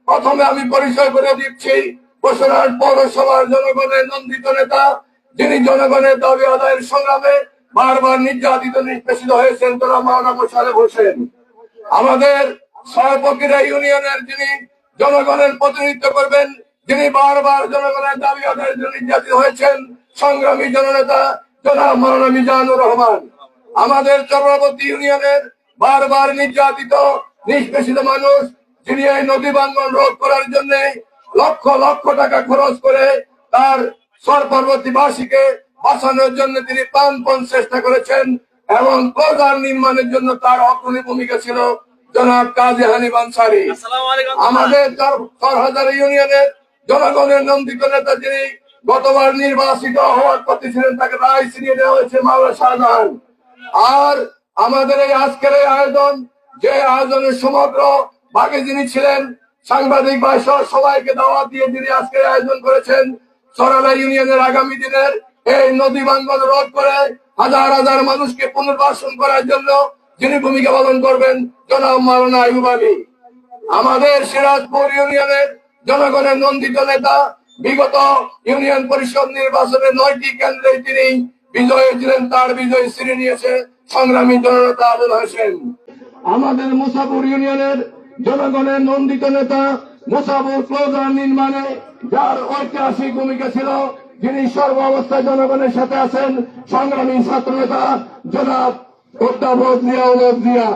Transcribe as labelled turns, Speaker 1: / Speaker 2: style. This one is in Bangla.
Speaker 1: প্রথমে আমি পরিচয় করে দিচ্ছি বসুরহাট পৌরসভার জনগণের নন্দিত নেতা, যিনি জনগণের দাবি আদায়ের সংগ্রামে বারবার নির্যাতিত নিষ্পেষিত হয়েছেন, তারা মাওলানা মোশাররফ হোসেন। আমাদের সহপক্ষীরা ইউনিয়নের যিনি জনগণের প্রতিনিধিত্ব করবেন, যিনি বারবার জনগণের দাবি আদায়ের জন্য নির্যাতিত হয়েছেন, সংগ্রামী জননেতা জনাব মাওলানা মিজানুর রহমান। আমাদের চক্রবর্তী ইউনিয়নের বারবার নির্যাতিত নিষ্পেষিত মানুষ, যিনি এই নদী ভাঙ্গন রোধ করার জন্য লক্ষ লক্ষ টাকা খরচ করে তার সরপরবর্তীবাসীকে বাঁচানোর জন্য তিনি প্রাণপণ চেষ্টা করেছেন এবং প্রধান নির্মাণের জন্য তার অগ্রণী ভূমিকা ছিল জনাব কাজী হানিফ আনসারী। আমাদের চরহাজার ইউনিয়নের জনগণের নন্দিত নেতা, যিনি গতবার নির্বাচিত হওয়ার পথে ছিলেন, তাকে রায় ছিনিয়ে দেওয়া হয়েছে মাওলানা শাহজাহান। আর আমাদের এই আজকের এই আয়োজন, যে আয়োজনের সমগ্র ভাগে যিনি ছিলেন, সাংবাদিক ভাই সহ সবাইকে দাওয়াত দিয়ে যিনি আজকে আয়োজন করেছেন, চরহাজার ইউনিয়নের আগামী দিনের এই নদী ভাঙ্গন রোধ করে হাজার হাজার মানুষকে পুনর্বাসন করার জন্য যিনি ভূমিকা পালন করবেন, জনাব মাওলানা আইয়ুব আলী। আমাদের সিরাজপুর ইউনিয়নের জনগণের নন্দিত নেতা, বিগত ইউনিয়ন পরিষদ নির্বাচনে 9টি কেন্দ্রে তিনি বিজয়ী ছিলেন, তার বিজয়ী ছিনে নিয়েছে সংগ্রামী জননেতা আবুল হোসেন। আমাদের মুসাপুর ইউনিয়নের জনগণের নন্দিত নেতা, মুসাপুর ক্লোজার নির্মাণে যার ঐতিহাসিক ভূমিকা ছিল, যিনি সর্ব অবস্থায় জনগণের সাথে আছেন, সংগ্রামী ছাত্র নেতা জনাব অধ্যাপক জিয়াউল হক জিয়া।